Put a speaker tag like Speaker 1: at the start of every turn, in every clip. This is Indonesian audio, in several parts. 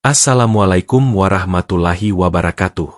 Speaker 1: Assalamualaikum warahmatullahi wabarakatuh.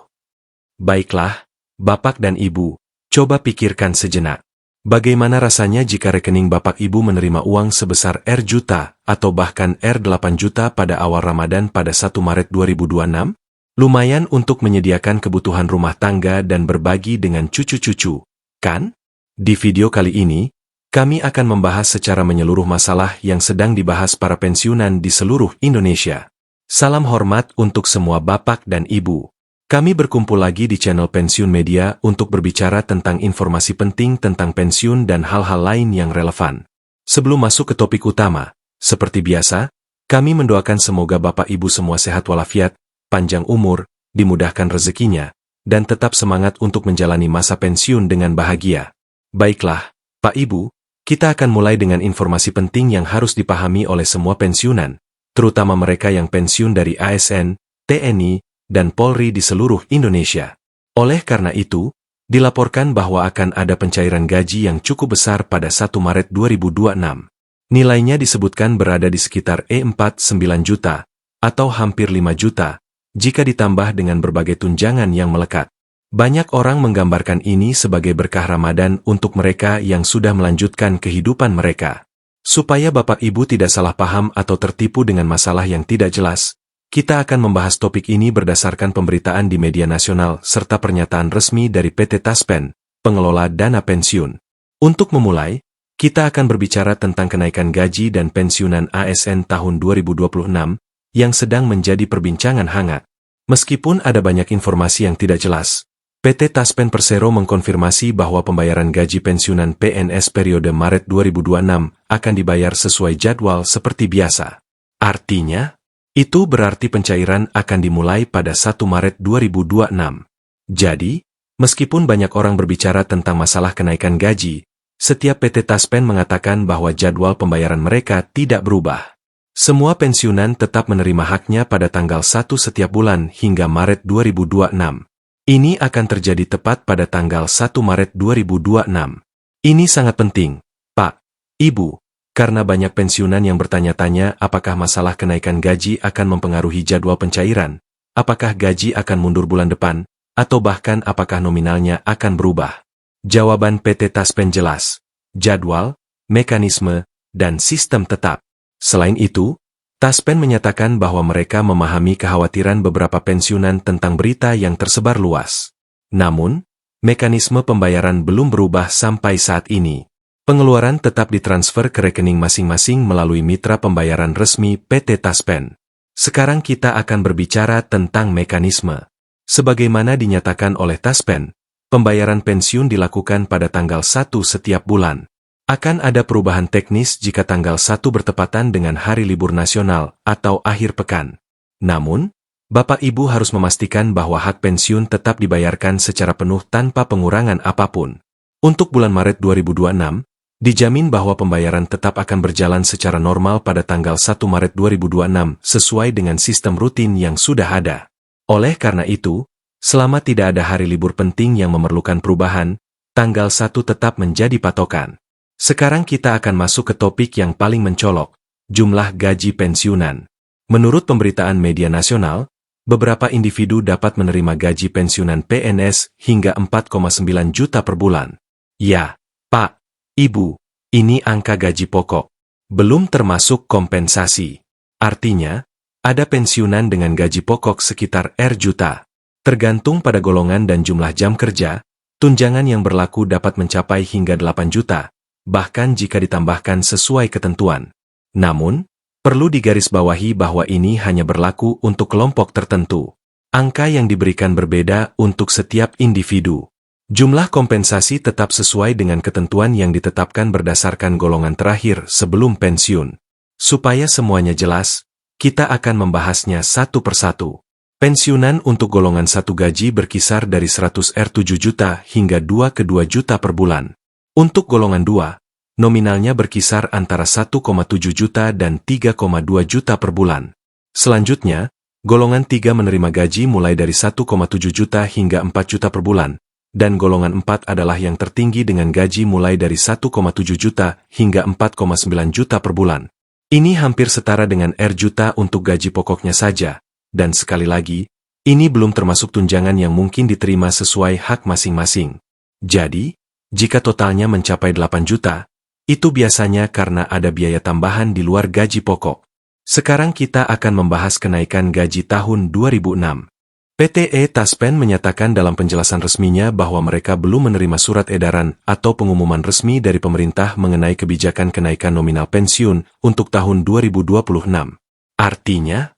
Speaker 1: Baiklah, Bapak dan Ibu, coba pikirkan sejenak. Bagaimana rasanya jika rekening Bapak Ibu menerima uang sebesar R juta atau bahkan R8 juta pada awal Ramadan pada 1 Maret 2026? Lumayan untuk menyediakan kebutuhan rumah tangga dan berbagi dengan cucu-cucu, kan? Di video kali ini, kami akan membahas secara menyeluruh masalah yang sedang dibahas para pensiunan di seluruh Indonesia. Salam hormat untuk semua Bapak dan Ibu. Kami berkumpul lagi di channel Pensiun Media untuk berbicara tentang informasi penting tentang pensiun dan hal-hal lain yang relevan. Sebelum masuk ke topik utama, seperti biasa, kami mendoakan semoga Bapak Ibu semua sehat walafiat, panjang umur, dimudahkan rezekinya, dan tetap semangat untuk menjalani masa pensiun dengan bahagia. Baiklah, Pak Ibu, kita akan mulai dengan informasi penting yang harus dipahami oleh semua pensiunan, terutama mereka yang pensiun dari ASN, TNI, dan Polri di seluruh Indonesia. Oleh karena itu, dilaporkan bahwa akan ada pencairan gaji yang cukup besar pada 1 Maret 2026. Nilainya disebutkan berada di sekitar E49 juta, atau hampir 5 juta, jika ditambah dengan berbagai tunjangan yang melekat. Banyak orang menggambarkan ini sebagai berkah Ramadan untuk mereka yang sudah melanjutkan kehidupan mereka. Supaya Bapak Ibu tidak salah paham atau tertipu dengan masalah yang tidak jelas, kita akan membahas topik ini berdasarkan pemberitaan di media nasional serta pernyataan resmi dari PT Taspen, pengelola dana pensiun. Untuk memulai, kita akan berbicara tentang kenaikan gaji dan pensiunan ASN tahun 2026 yang sedang menjadi perbincangan hangat. Meskipun ada banyak informasi yang tidak jelas, PT Taspen Persero mengkonfirmasi bahwa pembayaran gaji pensiunan PNS periode Maret 2026 akan dibayar sesuai jadwal seperti biasa. Artinya, itu berarti pencairan akan dimulai pada 1 Maret 2026. Jadi, meskipun banyak orang berbicara tentang masalah kenaikan gaji, setiap PT Taspen mengatakan bahwa jadwal pembayaran mereka tidak berubah. Semua pensiunan tetap menerima haknya pada tanggal 1 setiap bulan hingga Maret 2026. Ini akan terjadi tepat pada tanggal 1 Maret 2026. Ini sangat penting, Pak, Ibu, karena banyak pensiunan yang bertanya-tanya apakah masalah kenaikan gaji akan mempengaruhi jadwal pencairan, apakah gaji akan mundur bulan depan, atau bahkan apakah nominalnya akan berubah. Jawaban PT Taspen jelas: jadwal, mekanisme, dan sistem tetap. Selain itu, Taspen menyatakan bahwa mereka memahami kekhawatiran beberapa pensiunan tentang berita yang tersebar luas. Namun, mekanisme pembayaran belum berubah sampai saat ini. Pengeluaran tetap ditransfer ke rekening masing-masing melalui mitra pembayaran resmi PT Taspen. Sekarang kita akan berbicara tentang mekanisme. Sebagaimana dinyatakan oleh Taspen, pembayaran pensiun dilakukan pada tanggal 1 setiap bulan. Akan ada perubahan teknis jika tanggal 1 bertepatan dengan hari libur nasional atau akhir pekan. Namun, Bapak Ibu harus memastikan bahwa hak pensiun tetap dibayarkan secara penuh tanpa pengurangan apapun. Untuk bulan Maret 2026, dijamin bahwa pembayaran tetap akan berjalan secara normal pada tanggal 1 Maret 2026 sesuai dengan sistem rutin yang sudah ada. Oleh karena itu, selama tidak ada hari libur penting yang memerlukan perubahan, tanggal 1 tetap menjadi patokan. Sekarang kita akan masuk ke topik yang paling mencolok, jumlah gaji pensiunan. Menurut pemberitaan media nasional, beberapa individu dapat menerima gaji pensiunan PNS hingga 4,9 juta per bulan. Ya, Pak, Ibu, ini angka gaji pokok. Belum termasuk kompensasi. Artinya, ada pensiunan dengan gaji pokok sekitar R juta. Tergantung pada golongan dan jumlah jam kerja, tunjangan yang berlaku dapat mencapai hingga 8 juta. Bahkan jika ditambahkan sesuai ketentuan. Namun, perlu digarisbawahi bahwa ini hanya berlaku untuk kelompok tertentu. Angka yang diberikan berbeda untuk setiap individu. Jumlah kompensasi tetap sesuai dengan ketentuan yang ditetapkan berdasarkan golongan terakhir sebelum pensiun. Supaya semuanya jelas, kita akan membahasnya satu persatu. Pensiunan untuk golongan 1 gaji berkisar dari 100 R7 juta hingga 2,2 juta per bulan. Untuk golongan 2, nominalnya berkisar antara 1,7 juta dan 3,2 juta per bulan. Selanjutnya, golongan 3 menerima gaji mulai dari 1,7 juta hingga 4 juta per bulan, dan golongan 4 adalah yang tertinggi dengan gaji mulai dari 1,7 juta hingga 4,9 juta per bulan. Ini hampir setara dengan R juta untuk gaji pokoknya saja, dan sekali lagi, ini belum termasuk tunjangan yang mungkin diterima sesuai hak masing-masing. Jadi, jika totalnya mencapai 8 juta, itu biasanya karena ada biaya tambahan di luar gaji pokok. Sekarang kita akan membahas kenaikan gaji tahun 2006. PT Taspen menyatakan dalam penjelasan resminya bahwa mereka belum menerima surat edaran atau pengumuman resmi dari pemerintah mengenai kebijakan kenaikan nominal pensiun untuk tahun 2026. Artinya,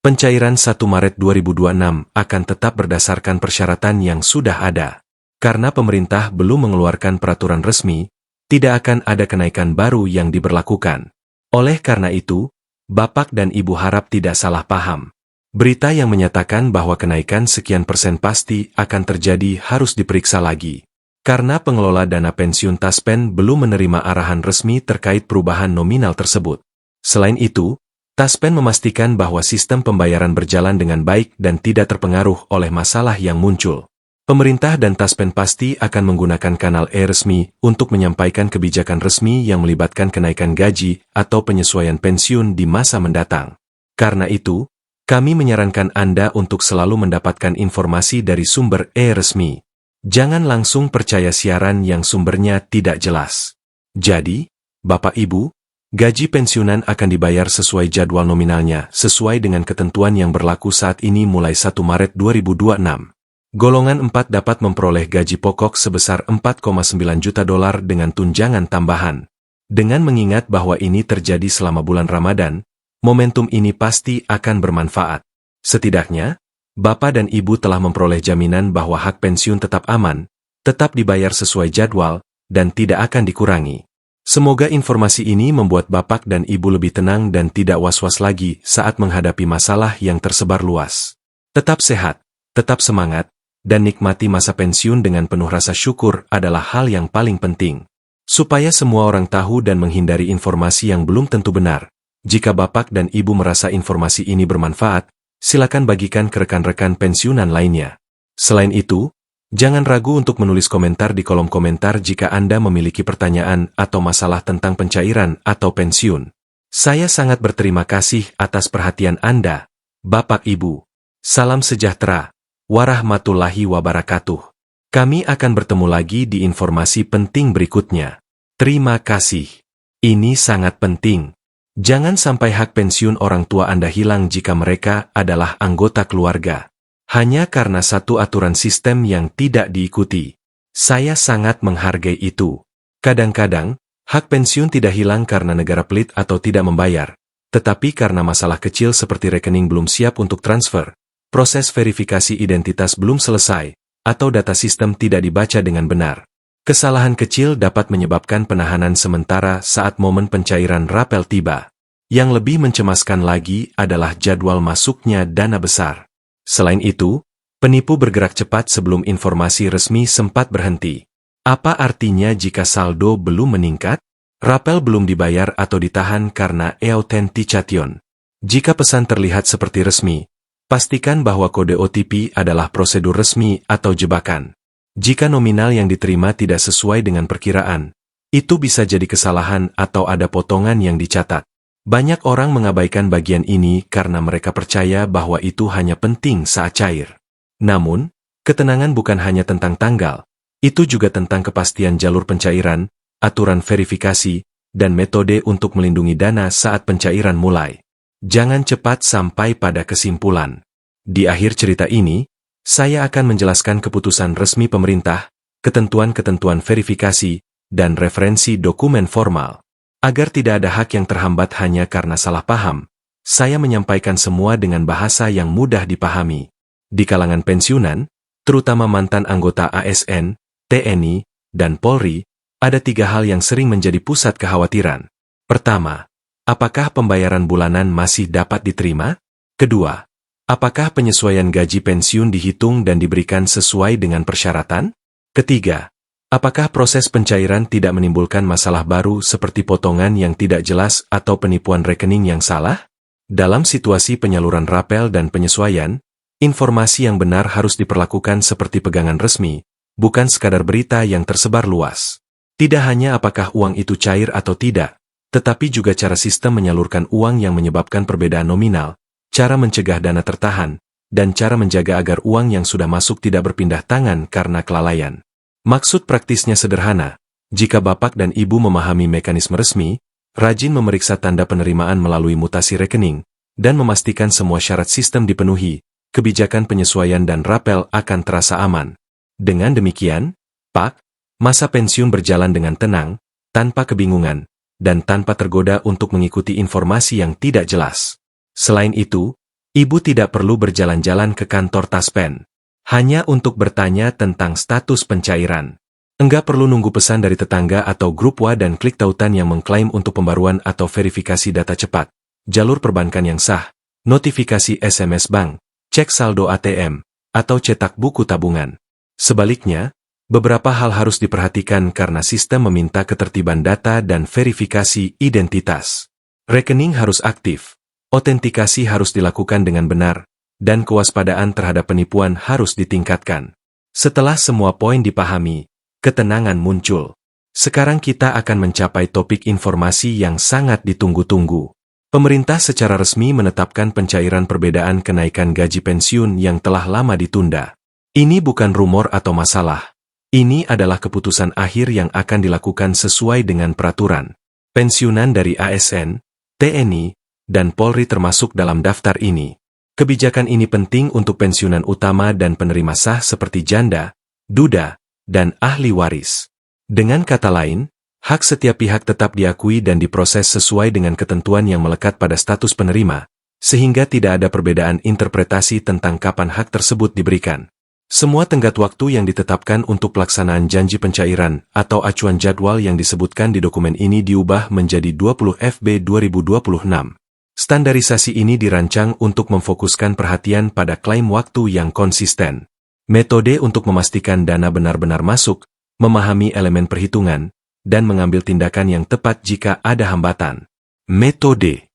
Speaker 1: pencairan 1 Maret 2026 akan tetap berdasarkan persyaratan yang sudah ada. Karena pemerintah belum mengeluarkan peraturan resmi, tidak akan ada kenaikan baru yang diberlakukan. Oleh karena itu, Bapak dan Ibu harap tidak salah paham. Berita yang menyatakan bahwa kenaikan sekian persen pasti akan terjadi harus diperiksa lagi. Karena pengelola dana pensiun Taspen belum menerima arahan resmi terkait perubahan nominal tersebut. Selain itu, Taspen memastikan bahwa sistem pembayaran berjalan dengan baik dan tidak terpengaruh oleh masalah yang muncul. Pemerintah dan Taspen pasti akan menggunakan kanal resmi untuk menyampaikan kebijakan resmi yang melibatkan kenaikan gaji atau penyesuaian pensiun di masa mendatang. Karena itu, kami menyarankan Anda untuk selalu mendapatkan informasi dari sumber resmi. Jangan langsung percaya siaran yang sumbernya tidak jelas. Jadi, Bapak Ibu, gaji pensiunan akan dibayar sesuai jadwal nominalnya, sesuai dengan ketentuan yang berlaku saat ini mulai 1 Maret 2026. Golongan 4 dapat memperoleh gaji pokok sebesar $4,9 juta dengan tunjangan tambahan. Dengan mengingat bahwa ini terjadi selama bulan Ramadan, momentum ini pasti akan bermanfaat. Setidaknya, Bapak dan Ibu telah memperoleh jaminan bahwa hak pensiun tetap aman, tetap dibayar sesuai jadwal, dan tidak akan dikurangi. Semoga informasi ini membuat Bapak dan Ibu lebih tenang dan tidak was-was lagi saat menghadapi masalah yang tersebar luas. Tetap sehat, tetap semangat, dan nikmati masa pensiun dengan penuh rasa syukur adalah hal yang paling penting. Supaya semua orang tahu dan menghindari informasi yang belum tentu benar. Jika Bapak dan Ibu merasa informasi ini bermanfaat, silakan bagikan ke rekan-rekan pensiunan lainnya. Selain itu, jangan ragu untuk menulis komentar di kolom komentar jika Anda memiliki pertanyaan atau masalah tentang pencairan atau pensiun. Saya sangat berterima kasih atas perhatian Anda, Bapak Ibu. Salam sejahtera. Warahmatullahi wabarakatuh. Kami akan bertemu lagi di informasi penting berikutnya. Terima kasih. Ini sangat penting. Jangan sampai hak pensiun orang tua Anda hilang jika mereka adalah anggota keluarga. Hanya karena satu aturan sistem yang tidak diikuti. Saya sangat menghargai itu. Kadang-kadang, hak pensiun tidak hilang karena negara pelit atau tidak membayar, tetapi karena masalah kecil seperti rekening belum siap untuk transfer, proses verifikasi identitas belum selesai, atau data sistem tidak dibaca dengan benar. Kesalahan kecil dapat menyebabkan penahanan sementara saat momen pencairan rapel tiba. Yang lebih mencemaskan lagi adalah jadwal masuknya dana besar. Selain itu, penipu bergerak cepat sebelum informasi resmi sempat berhenti. Apa artinya jika saldo belum meningkat? Rapel belum dibayar atau ditahan karena authentication. Jika pesan terlihat seperti resmi, pastikan bahwa kode OTP adalah prosedur resmi atau jebakan. Jika nominal yang diterima tidak sesuai dengan perkiraan, itu bisa jadi kesalahan atau ada potongan yang dicatat. Banyak orang mengabaikan bagian ini karena mereka percaya bahwa itu hanya penting saat cair. Namun, ketenangan bukan hanya tentang tanggal, itu juga tentang kepastian jalur pencairan, aturan verifikasi, dan metode untuk melindungi dana saat pencairan mulai. Jangan cepat sampai pada kesimpulan. Di akhir cerita ini, saya akan menjelaskan keputusan resmi pemerintah, ketentuan-ketentuan verifikasi, dan referensi dokumen formal. Agar tidak ada hak yang terhambat hanya karena salah paham, saya menyampaikan semua dengan bahasa yang mudah dipahami. Di kalangan pensiunan, terutama mantan anggota ASN, TNI, dan Polri, ada 3 hal yang sering menjadi pusat kekhawatiran. Pertama, apakah pembayaran bulanan masih dapat diterima? Kedua, apakah penyesuaian gaji pensiun dihitung dan diberikan sesuai dengan persyaratan? Ketiga, apakah proses pencairan tidak menimbulkan masalah baru seperti potongan yang tidak jelas atau penipuan rekening yang salah? Dalam situasi penyaluran rapel dan penyesuaian, informasi yang benar harus diperlakukan seperti pegangan resmi, bukan sekadar berita yang tersebar luas. Tidak hanya apakah uang itu cair atau tidak, tetapi juga cara sistem menyalurkan uang yang menyebabkan perbedaan nominal, cara mencegah dana tertahan, dan cara menjaga agar uang yang sudah masuk tidak berpindah tangan karena kelalaian. Maksud praktisnya sederhana, jika Bapak dan Ibu memahami mekanisme resmi, rajin memeriksa tanda penerimaan melalui mutasi rekening, dan memastikan semua syarat sistem dipenuhi, kebijakan penyesuaian dan rapel akan terasa aman. Dengan demikian, Pak, masa pensiun berjalan dengan tenang, tanpa kebingungan, dan tanpa tergoda untuk mengikuti informasi yang tidak jelas. Selain itu, Ibu tidak perlu berjalan-jalan ke kantor Taspen, hanya untuk bertanya tentang status pencairan. Enggak perlu nunggu pesan dari tetangga atau grup WA dan klik tautan yang mengklaim untuk pembaruan atau verifikasi data cepat, jalur perbankan yang sah, notifikasi SMS bank, cek saldo ATM, atau cetak buku tabungan. Sebaliknya, beberapa hal harus diperhatikan karena sistem meminta ketertiban data dan verifikasi identitas. Rekening harus aktif, autentikasi harus dilakukan dengan benar, dan kewaspadaan terhadap penipuan harus ditingkatkan. Setelah semua poin dipahami, ketenangan muncul. Sekarang kita akan mencapai topik informasi yang sangat ditunggu-tunggu. Pemerintah secara resmi menetapkan pencairan perbedaan kenaikan gaji pensiun yang telah lama ditunda. Ini bukan rumor atau masalah. Ini adalah keputusan akhir yang akan dilakukan sesuai dengan peraturan. Pensiunan dari ASN, TNI, dan Polri termasuk dalam daftar ini. Kebijakan ini penting untuk pensiunan utama dan penerima sah seperti janda, duda, dan ahli waris. Dengan kata lain, hak setiap pihak tetap diakui dan diproses sesuai dengan ketentuan yang melekat pada status penerima, sehingga tidak ada perbedaan interpretasi tentang kapan hak tersebut diberikan. Semua tenggat waktu yang ditetapkan untuk pelaksanaan janji pencairan atau acuan jadwal yang disebutkan di dokumen ini diubah menjadi 20 FB 2026. Standarisasi ini dirancang untuk memfokuskan perhatian pada klaim waktu yang konsisten. Metode untuk memastikan dana benar-benar masuk, memahami elemen perhitungan, dan mengambil tindakan yang tepat jika ada hambatan. Metode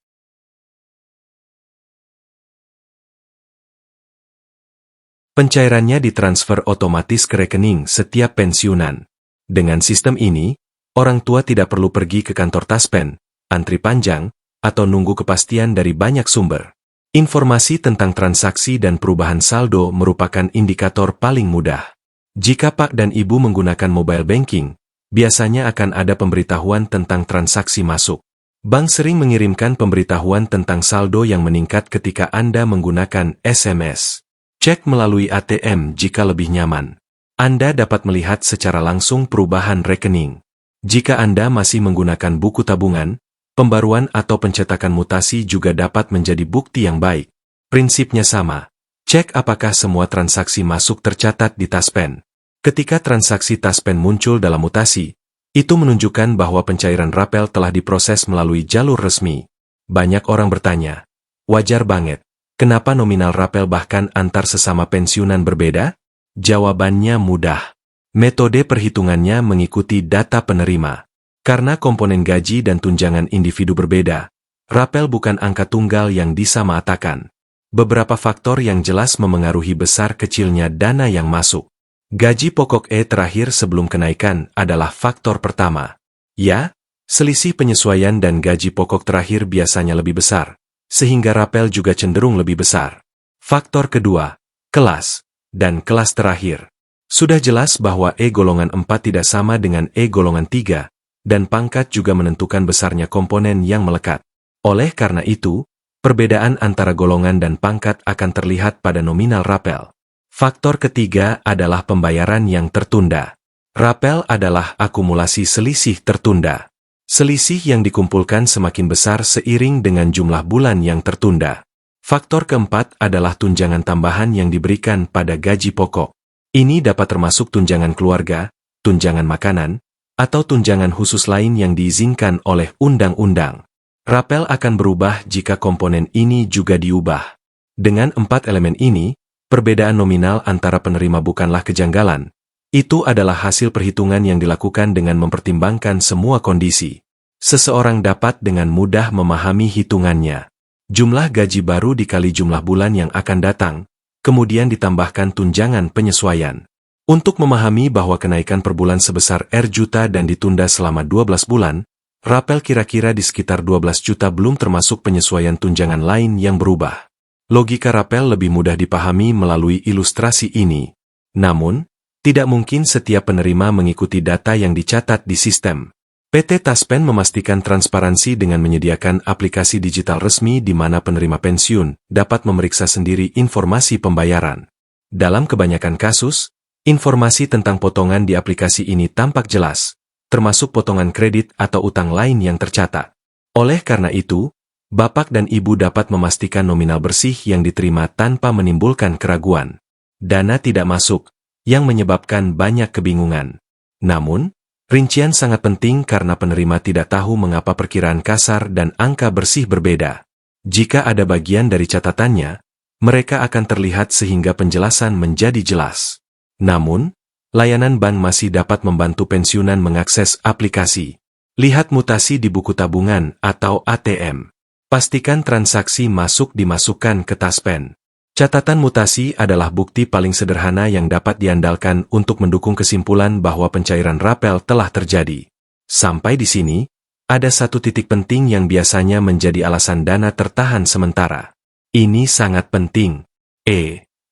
Speaker 1: pencairannya ditransfer otomatis ke rekening setiap pensiunan. Dengan sistem ini, orang tua tidak perlu pergi ke kantor Taspen, antri panjang, atau nunggu kepastian dari banyak sumber. Informasi tentang transaksi dan perubahan saldo merupakan indikator paling mudah. Jika Pak dan Ibu menggunakan mobile banking, biasanya akan ada pemberitahuan tentang transaksi masuk. Bank sering mengirimkan pemberitahuan tentang saldo yang meningkat ketika Anda menggunakan SMS. Cek melalui ATM jika lebih nyaman. Anda dapat melihat secara langsung perubahan rekening. Jika Anda masih menggunakan buku tabungan, pembaruan atau pencetakan mutasi juga dapat menjadi bukti yang baik. Prinsipnya sama. Cek apakah semua transaksi masuk tercatat di Taspen. Ketika transaksi Taspen muncul dalam mutasi, itu menunjukkan bahwa pencairan rapel telah diproses melalui jalur resmi. Banyak orang bertanya, wajar banget. Kenapa nominal rapel bahkan antar sesama pensiunan berbeda? Jawabannya mudah. Metode perhitungannya mengikuti data penerima. Karena komponen gaji dan tunjangan individu berbeda, rapel bukan angka tunggal yang disamaratakan. Beberapa faktor yang jelas memengaruhi besar kecilnya dana yang masuk. Gaji pokok terakhir sebelum kenaikan adalah faktor pertama. Ya, selisih penyesuaian dan gaji pokok terakhir biasanya lebih besar, sehingga rapel juga cenderung lebih besar. Faktor kedua, kelas, dan kelas terakhir. Sudah jelas bahwa golongan 4 tidak sama dengan golongan 3, dan pangkat juga menentukan besarnya komponen yang melekat. Oleh karena itu, perbedaan antara golongan dan pangkat akan terlihat pada nominal rapel. Faktor ketiga adalah pembayaran yang tertunda. Rapel adalah akumulasi selisih tertunda. Selisih yang dikumpulkan semakin besar seiring dengan jumlah bulan yang tertunda. Faktor keempat adalah tunjangan tambahan yang diberikan pada gaji pokok. Ini dapat termasuk tunjangan keluarga, tunjangan makanan, atau tunjangan khusus lain yang diizinkan oleh undang-undang. Rapel akan berubah jika komponen ini juga diubah. Dengan 4 elemen ini, perbedaan nominal antara penerima bukanlah kejanggalan. Itu adalah hasil perhitungan yang dilakukan dengan mempertimbangkan semua kondisi. Seseorang dapat dengan mudah memahami hitungannya. Jumlah gaji baru dikali jumlah bulan yang akan datang, kemudian ditambahkan tunjangan penyesuaian. Untuk memahami bahwa kenaikan per bulan sebesar R juta dan ditunda selama 12 bulan, rapel kira-kira di sekitar 12 juta belum termasuk penyesuaian tunjangan lain yang berubah. Logika rapel lebih mudah dipahami melalui ilustrasi ini. Namun, tidak mungkin setiap penerima mengikuti data yang dicatat di sistem. PT Taspen memastikan transparansi dengan menyediakan aplikasi digital resmi di mana penerima pensiun dapat memeriksa sendiri informasi pembayaran. Dalam kebanyakan kasus, informasi tentang potongan di aplikasi ini tampak jelas, termasuk potongan kredit atau utang lain yang tercatat. Oleh karena itu, Bapak dan Ibu dapat memastikan nominal bersih yang diterima tanpa menimbulkan keraguan. Dana tidak masuk, yang menyebabkan banyak kebingungan. Namun, rincian sangat penting karena penerima tidak tahu mengapa perkiraan kasar dan angka bersih berbeda. Jika ada bagian dari catatannya, mereka akan terlihat sehingga penjelasan menjadi jelas. Namun, layanan bank masih dapat membantu pensiunan mengakses aplikasi. Lihat mutasi di buku tabungan atau ATM. Pastikan transaksi masuk dimasukkan ke Taspen. Catatan mutasi adalah bukti paling sederhana yang dapat diandalkan untuk mendukung kesimpulan bahwa pencairan rapel telah terjadi. Sampai di sini, ada satu titik penting yang biasanya menjadi alasan dana tertahan sementara. Ini sangat penting.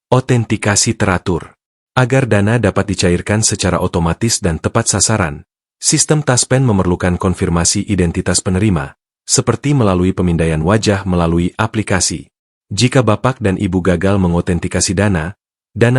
Speaker 1: Autentikasi teratur. Agar dana dapat dicairkan secara otomatis dan tepat sasaran, sistem Taspen memerlukan konfirmasi identitas penerima, seperti melalui pemindaian wajah melalui aplikasi. Jika Bapak dan Ibu gagal mengotentikasi dana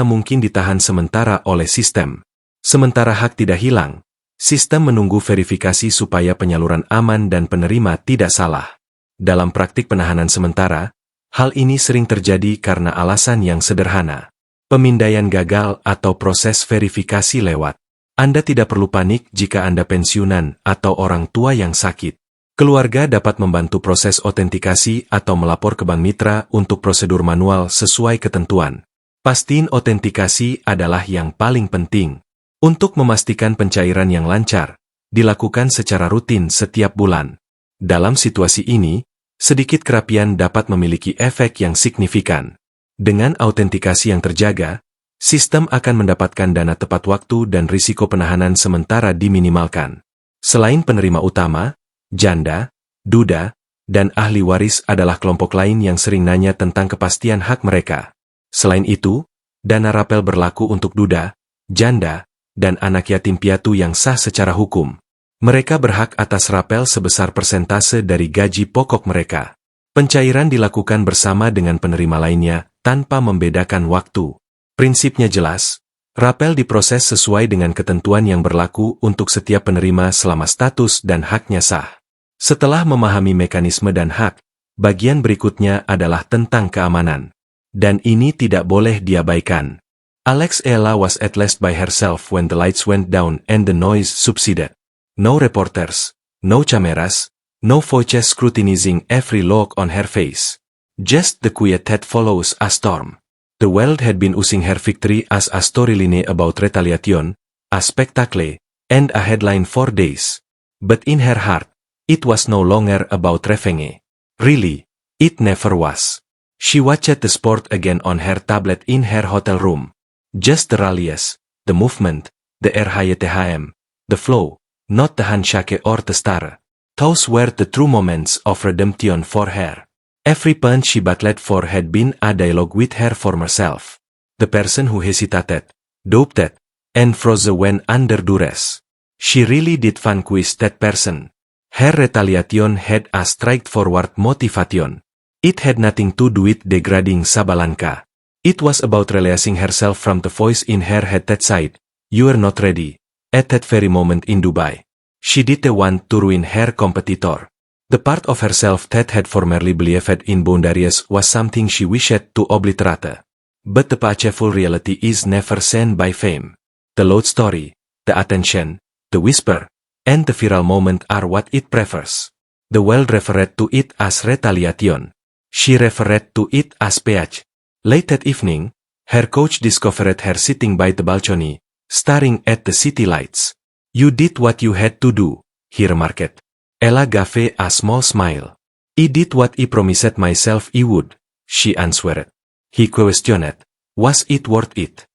Speaker 1: mungkin ditahan sementara oleh sistem. Sementara hak tidak hilang, sistem menunggu verifikasi supaya penyaluran aman dan penerima tidak salah. Dalam praktik penahanan sementara, hal ini sering terjadi karena alasan yang sederhana. Pemindaian gagal atau proses verifikasi lewat. Anda tidak perlu panik jika Anda pensiunan atau orang tua yang sakit. Keluarga dapat membantu proses autentikasi atau melapor ke bank mitra untuk prosedur manual sesuai ketentuan. Pastiin autentikasi adalah yang paling penting. Untuk memastikan pencairan yang lancar, dilakukan secara rutin setiap bulan. Dalam situasi ini, sedikit kerapian dapat memiliki efek yang signifikan. Dengan autentikasi yang terjaga, sistem akan mendapatkan dana tepat waktu dan risiko penahanan sementara diminimalkan. Selain penerima utama, janda, duda, dan ahli waris adalah kelompok lain yang sering nanya tentang kepastian hak mereka. Selain itu, dana rapel berlaku untuk duda, janda, dan anak yatim piatu yang sah secara hukum. Mereka berhak atas rapel sebesar persentase dari gaji pokok mereka. Pencairan dilakukan bersama dengan penerima lainnya, tanpa membedakan waktu. Prinsipnya jelas. Rapel diproses sesuai dengan ketentuan yang berlaku untuk setiap penerima selama status dan haknya sah. Setelah memahami mekanisme dan hak, bagian berikutnya adalah tentang keamanan. Dan ini tidak boleh diabaikan. Alex Ella was at last by herself when the lights went down and the noise subsided. No reporters, no cameras, no voices scrutinizing every look on her face. Just the quiet that follows a storm. The world had been using her victory as a storyline about retaliation, a spectacle, and a headline for days. But in her heart, it was no longer about revenge. Really, it never was. She watched the sport again on her tablet in her hotel room. Just the rallies, the movement, the RHYTHM, the flow, not the handshake or the star. Those were the true moments of redemption for her. Every punch she battled for had been a dialogue with her former self. The person who hesitated, doubted, and froze when under duress. She really did vanquish that person. Her retaliation had a straightforward motivation. It had nothing to do with degrading Sabalanka. It was about releasing herself from the voice in her head that said, "You are not ready," at that very moment in Dubai. She didn't want to ruin her competitor. The part of herself that had formerly believed in boundaries was something she wished to obliterate. But the painful reality is never seen by fame. The loud story, the attention, the whisper, and the viral moment are what it prefers. The world referred to it as retaliation. She referred to it as payage. Late that evening, her coach discovered her sitting by the balcony, staring at the city lights. "You did what you had to do," he remarked. Ella gave a small smile. "I did what I promised myself I would," she answered. He questioned, "Was it worth it?"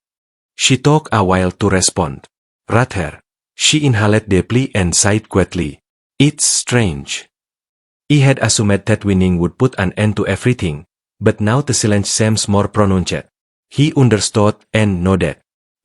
Speaker 1: She took a while to respond. Rather, she inhaled deeply and sighed quietly. "It's strange. I had assumed that winning would put an end to everything, but now the silence seems more pronounced. He understood and nodded.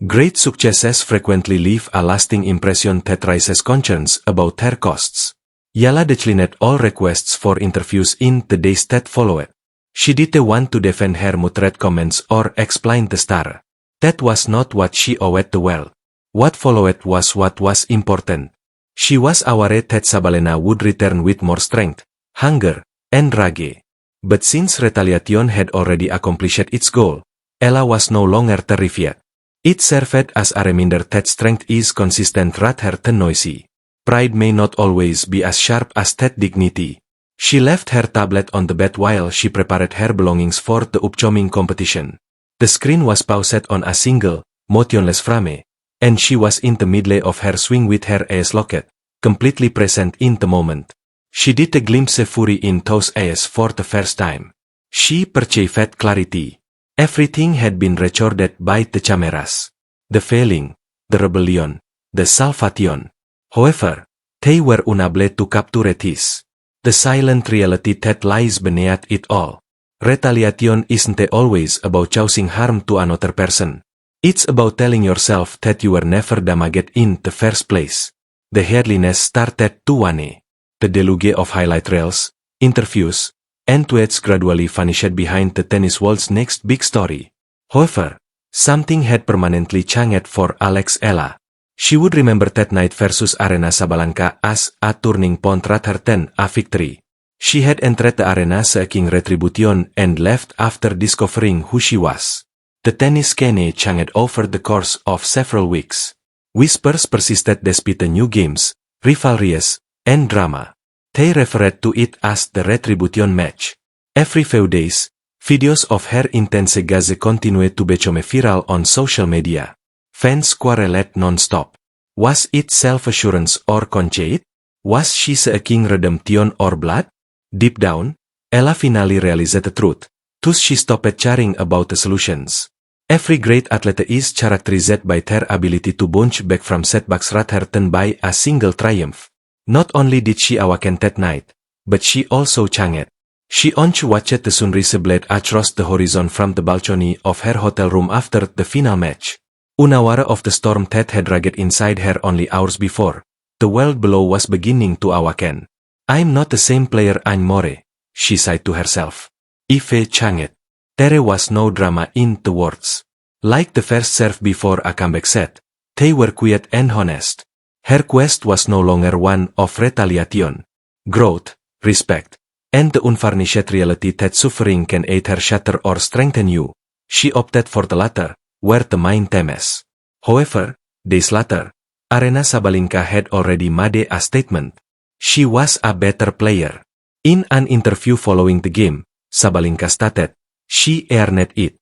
Speaker 1: Great successes frequently leave a lasting impression that raises concerns about their costs. Yala declined all requests for interviews in the days that followed. She didn't want to defend her muttered comments or explain the star. That was not what she owed the world. What followed was what was important. She was aware that Sabalena would return with more strength, hunger, and rage. But since Retaliation had already accomplished its goal, Ella was no longer terrified. It served as a reminder that strength is consistent rather than noisy. Pride may not always be as sharp as that dignity. She left her tablet on the bed while she prepared her belongings for the upcoming competition. The screen was paused on a single, motionless frame, and she was in the middle of her swing with her eyes locked, completely present in the moment. She did glimpse fury in those eyes for the first time. She perceived clarity. Everything had been recorded by the Chameras. The failing, the rebellion, the salvation. However, they were unable to capture this. The silent reality that lies beneath it all. Retaliation isn't always about causing harm to another person. It's about telling yourself that you were never damaged in the first place. The headliness started to wane. The deluge of highlight reels, interviews, and tweets gradually vanished behind the tennis world's next big story. However, something had permanently changed for Alex Ella. She would remember that night versus Arena Sabalanka as a turning point rather than a victory. She had entered the arena seeking retribution and left after discovering who she was. The tennis scene changed over the course of several weeks. Whispers persisted despite the new games, rivalries, and drama. They referred to it as the retribution match. Every few days, videos of her intense gaze continued to become viral on social media. Fans quarreled non-stop. Was it self-assurance or conceit? Was she seeking redemption or blood? Deep down, Ella finally realized the truth. Thus she stopped caring about the solutions. Every great athlete is characterized by their ability to bounce back from setbacks rather than by a single triumph. Not only did she awaken that night, but she also changed. She once watched the sunrise blade across the horizon from the balcony of her hotel room after the final match. Unaware of the storm that had raged inside her only hours before, the world below was beginning to awaken. I'm not the same player anymore, she sighed to herself. If changed. There was no drama in the words. Like the first serve before a comeback set, they were quiet and honest. Her quest was no longer one of retaliation, growth, respect, and the unvarnished reality that suffering can either shatter or strengthen you. She opted for the latter, were the main themes. However, days later, Arena Sabalenka had already made a statement. She was a better player. In an interview following the game, Sabalenka stated, she earned it.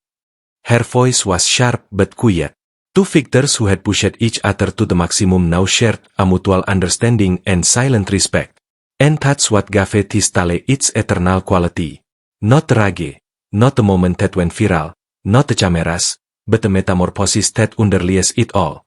Speaker 1: Her voice was sharp but quiet. Two victors who had pushed each other to the maximum now shared a mutual understanding and silent respect. And that's what gave this tale its eternal quality. Not the rage, not the moment that went viral, not the Chameras, but the metamorphosis that underlies it all.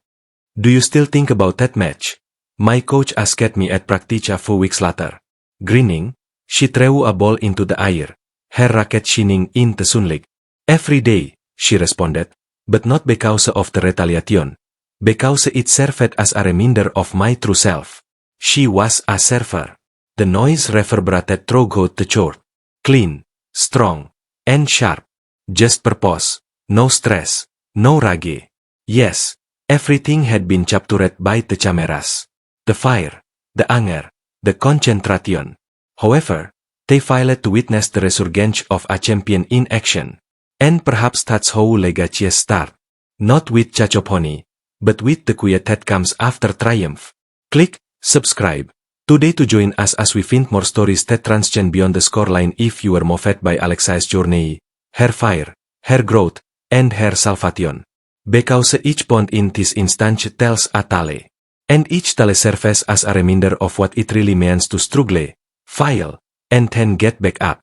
Speaker 1: Do you still think about that match? My coach asked me at practice a few weeks later. Grinning, she threw a ball into the air, her racket shining in the sunlight. Every day, she responded, but not because of the retaliation, because it served as a reminder of my true self. She was a server. The noise reverberated throughout the court. Clean, strong, and sharp. Just purpose, no stress, no rage. Yes, everything had been captured by the Chameras. The fire, the anger, the concentration. However, they failed to witness the resurgence of a champion in action. And perhaps that's how legacies start. Not with Chachopony, but with the quiet that comes after triumph. Click subscribe today to join us as we find more stories that transcend beyond the scoreline. If you were moved by Alexa's journey, her fire, her growth, and her salvation. Because each point in this instance tells a tale. And each tale serves as a reminder of what it really means to struggle, fail, and then get back up.